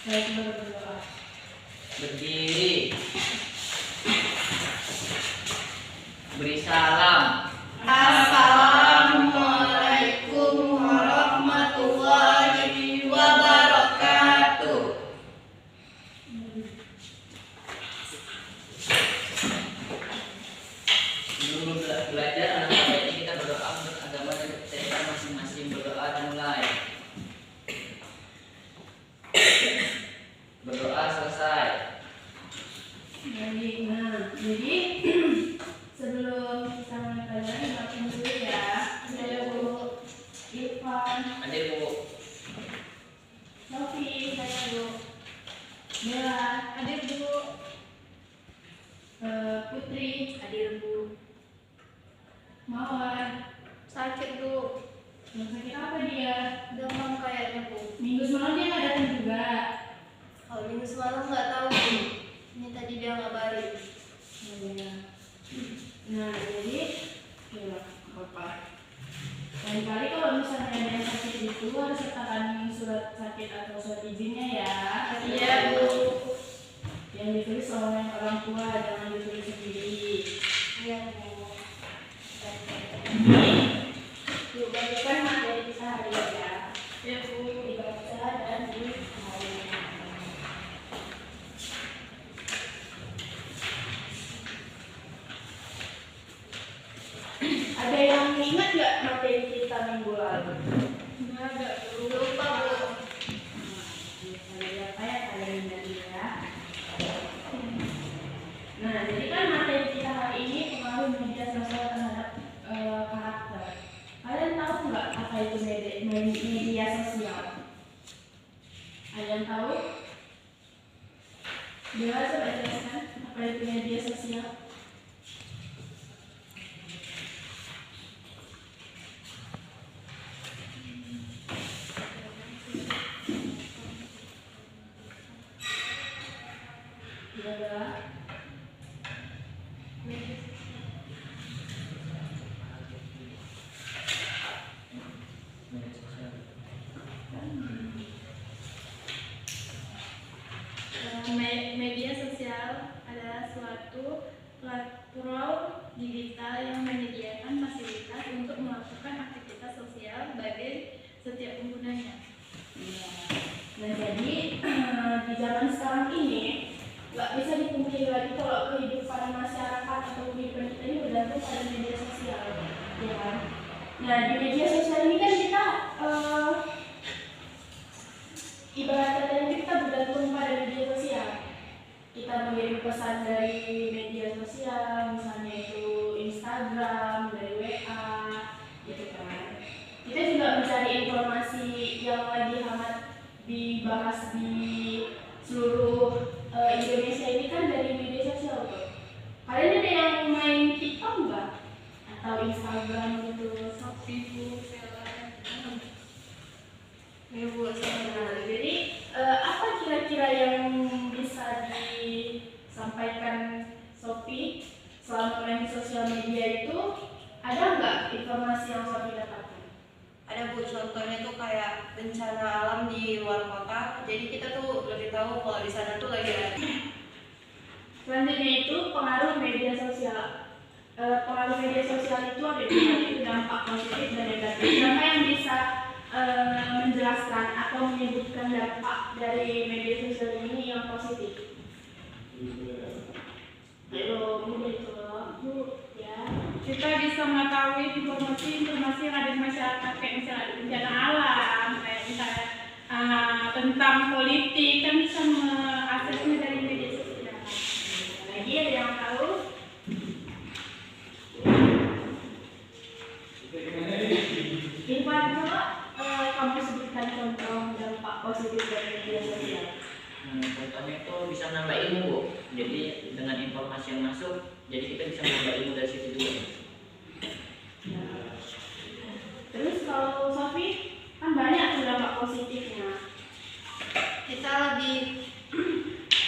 Baik, berdoa. Berdiri. Beri salam. Assalamualaikum warahmatullahi wabarakatuh. Sebelum belajar anak ini kita berdoa untuk agama dan kepercayaan masing-masing. Berdoa dan mulai. Berdoa selesai. Baik, nah, jadi sebelum kita mulai pelajaran, maafin dulu ya. Ada Bu Irfan, Ada Bu. Novi, saya Bu Bella, ada Bu Putri, ada Bu Mawar. Sakit Bu, Yang sakit apa dia? demam kayaknya Bu. Minggu semalam dia nggak datang juga. Kalau minggu semalam nggak tahu Bu. Ini tadi dia ngabarin. Iya. Nah, jadi ya apa? Kali-kali kalau misalnya ada yang sakit itu harus sertakan surat sakit atau surat izinnya ya. Iya Bu. Yang ditulis oleh orang tua, jangan ditulis sendiri. Iya Bu. Yuk, bagikan materi kita hari ini ya. Iya Bu. Dibaca dan dihafal. Ada yang ingat nggak materi kita minggu lalu? Nggak ada Bu. Lupa Bu. Saya lihat kalian tadi ya. Nah, jadi kan materi kita hari ini pengaruh media sosial terhadap karakter. Kalian tahu nggak apa itu media sosial? Ada yang tahu? Bila coba jelaskan apa itu media sosial? Bila Media sosial adalah suatu platform digital yang menyediakan fasilitas untuk melakukan aktivitas sosial bagi setiap penggunanya. Ya. Nah, jadi di zaman sekarang ini nggak bisa dipungkiri lagi kalau kehidupan masyarakat atau kehidupan kita ini bergantung pada media sosial, ya kan? Nah, di media sosial ini kan kita ibarat katanya kita bergantung pada media sosial. Kita mengirim pesan dari media sosial, misalnya itu Instagram, dari WA, gitu kan. Kita juga mencari informasi yang lagi hangat dibahas di seluruh Indonesia ini kan dari media sosial tuh. Kalian ada yang main TikTok nggak? Atau Instagram gitu? Shopee Bu, Seller. Ya Bu, nah, jadi apa kira-kira yang bisa disampaikan Sophie selama main di sosial media itu? Ada nggak informasi yang Sophie dapatkan? Ada Bu, contohnya tuh kayak bencana alam di luar kota. Jadi kita tuh lebih tahu kalau di sana tuh lagi ada. Selanjutnya itu pengaruh media sosial. Pengaruh media sosial itu ada dua, itu dampak positif dan negatif. Siapa yang bisa menjelaskan atau menyebutkan dampak dari media sosial ini yang positif? Ayo, Bu, itu Bu, ya. Kita bisa mengetahui informasi yang ada di masyarakat, kayak misalnya bencana alam, kayak misalnya tentang politik, kan bisa mengaksesnya dari media sosial. Lagi ada yang tahu? Irfan, coba kamu sebutkan contoh dampak positif dari media sosial. Contohnya itu bisa menambah ilmu Bu. Jadi dengan informasi yang masuk, jadi kita bisa menambah ilmu dari situ juga. Ya. Terus kalau Sophie, kan banyak tuh dampak positifnya. Kita lebih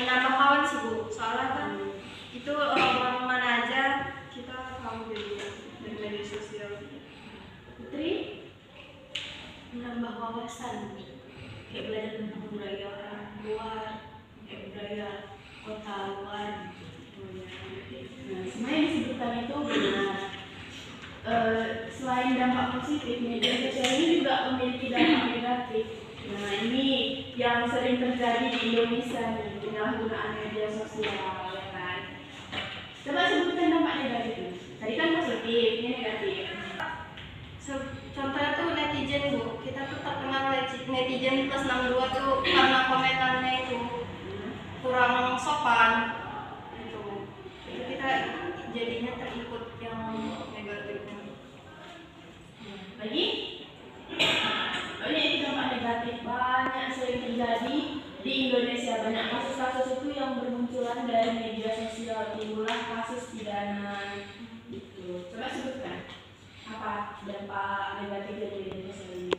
menambah kawan sih Bu. Soalnya kan itu orang mana aja kita tahu dari media sosial. Putri, Menambah wawasan, kayak belajar tentang budaya orang luar terjadi di Indonesia nih penyalahgunaan media sosial, ya kan? Coba sebutkan dampak negatifnya. Tadi kan positif, ini negatif. Contohnya tuh netizen Bu, kita tuh terkenal netizen plus 62 tuh karena komentarnya itu kurang sopan gitu. Itu kita jadinya terikut yang negatif. Lagi? Oh, ini dampak negatif banyak sering terjadi di Indonesia. Banyak kasus-kasus itu yang bermunculan dari media sosial, timbullah kasus pidana gitu. Coba sebutkan apa dampak negatif dari media sosial ini?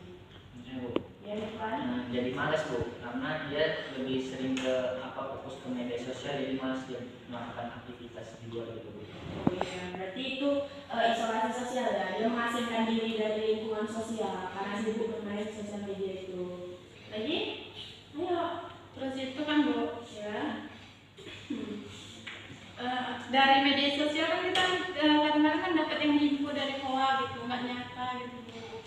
Ya, Bu. Ya depan. Nah, jadi malas Bu, karena dia lebih sering ke fokus ke media sosial, jadi malas dia melakukan aktivitas di luar gitu Bu. Oh iya, berarti itu isolasi sosial ya. Dia mengasingkan diri dari lingkungan sosial karena sibuk bermain sosial media itu. Lagi? Ayo. Terus itu kan Bu, Ya. dari media sosial kan kita kadang-kadang kan dapat yang info dari hoa gitu, nggak nyata gitu Bu.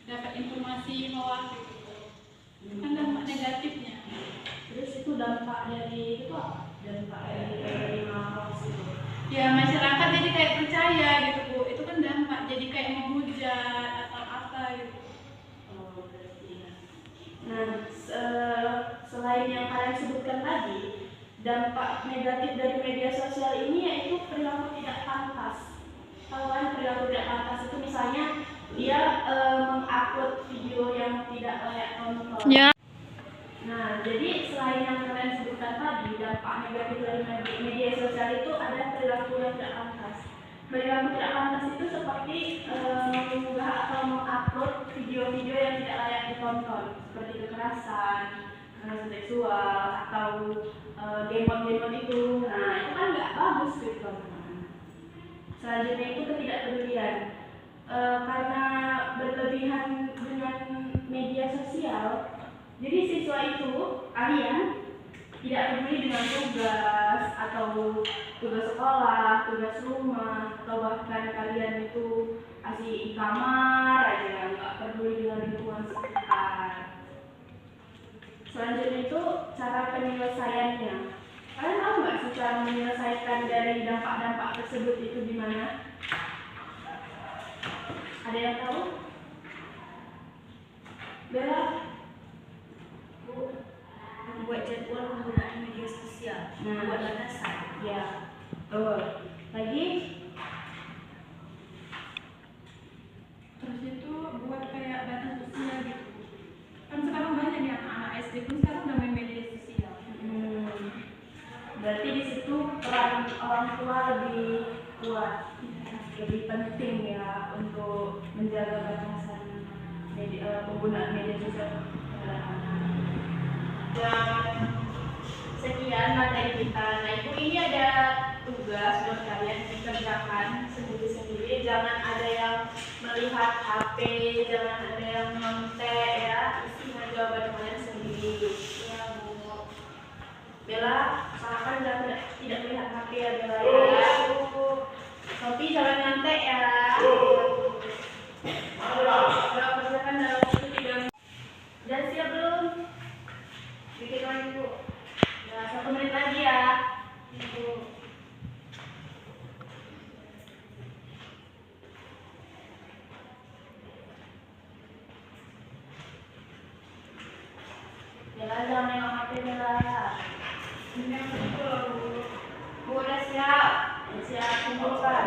Dapat informasi hoa gitu. Kan dampak negatifnya. Terus itu dampak dari itu apa? Dampak dari hoax itu. Ya masyarakat jadi kayak percaya gitu Bu, itu kan dampak jadi kayak menghujat atau apa gitu. Oh, berarti ya. Nah, selain yang kalian sebutkan tadi, dampak negatif dari media sosial ini yaitu perilaku tidak pantas. Tahu kan perilaku tidak pantas itu misalnya dia mengupload video yang tidak layak tonton. Ya. Nah, jadi selain yang kalian sebutkan tadi, dampak negatif dari media sosial itu ada perilaku yang tidak pantas. Perilaku tidak pantas itu seperti mengunggah atau mengupload video-video yang tidak layak ditonton, seperti kekerasan seksual atau demon-demon itu. Nah, itu kan nggak bagus ditonton. Selanjutnya itu ketidakpedulian. Karena berlebihan dengan media sosial, jadi siswa itu, kalian tidak peduli dengan tugas atau tugas sekolah, tugas rumah, atau bahkan kalian itu asik di kamar aja, nggak peduli dengan lingkungan sekitar. Selanjutnya itu cara penyelesaiannya. Kalian tahu nggak sih cara menyelesaikan dari dampak-dampak tersebut itu gimana? Ada yang tahu? Bella? Membuat jadwal penggunaan media sosial, membuat batasan. Ya. Lagi? Terus itu buat kayak batas usia gitu. Kan sekarang banyak ya anak SD pun sekarang udah main media sosial. Berarti di situ peran orang tua lebih kuat, lebih penting ya untuk menjaga batasan penggunaan media sosial terhadap anak. Dan sekian materi kita. Nah, Ibu ini ada tugas buat kalian dikerjakan sendiri-sendiri. Jangan ada yang melihat HP, jangan ada yang nontek ya. Isi jawaban kalian sendiri. Ya, Bu. Bella, usahakan jangan tidak melihat HP ya, Bella ya. Sophie jangan nontek ya. Kalau kerjakan dalam waktu 3 menit. Dan siap belum? Bikin lagi Bu. Ya, 1 menit lagi ya. Ibu. Bella jangan nengok HP Bella. Ini yang betul Bu. Bu udah siap. Siap kumpulkan.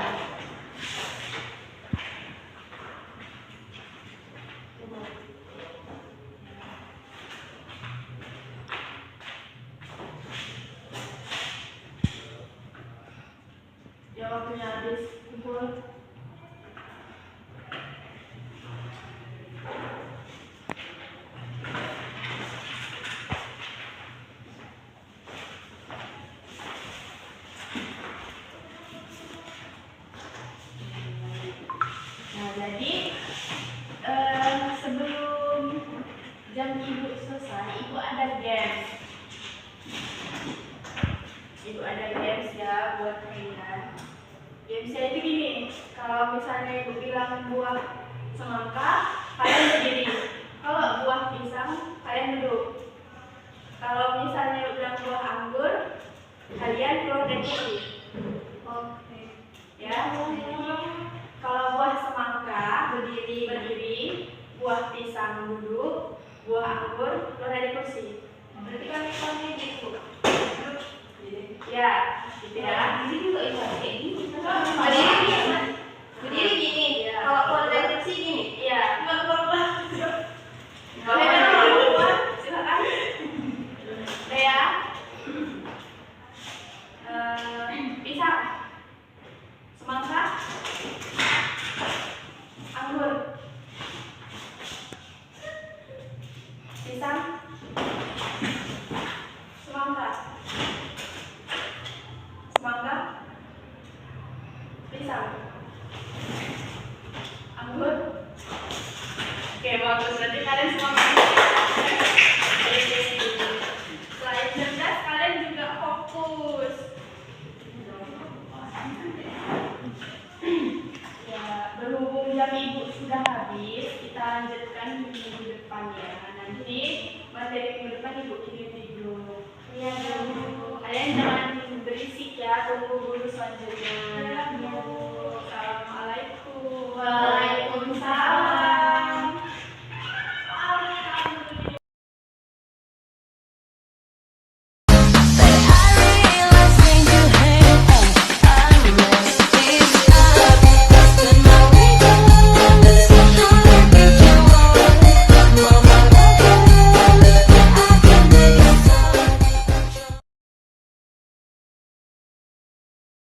Ya waktunya habis kumpul. Nah, jadi sebelum jam Ibu selesai, Ibu ada games. Ibu ada games ya buat kalian. Gamesnya itu gini, kalau misalnya Ibu bilang buah semangka, kalian berdiri. Kalau buah pisang, kalian duduk. Kalau misalnya udah buah anggur, kalian keluar dari kursi. Oke. Ya. Kalau buah semangka berdiri, buah pisang duduk, buah anggur keluar dari kursi. Berarti kan keluarnya gitu. Ya, gitu ya. Ini juga ibarat kayak gini. Berdiri gini. Berdiri gini. Iya. Kalau keluar dari kursi gini. Iya. Boleh Boleh kan? keluar, silakan. Udah ya. Pisang, semangka, anggur, pisang, semangka, pisang, anggur. Oke, bagus. Berarti kalian semua selain cerdas, kalian juga fokus. Ya, berhubung jam ibu sudah habis, kita lanjutkan di minggu depan ya. Nanti materi minggu depan ibu kirim video. Iya, kalian jangan berisik ya, tunggu guru selanjutnya.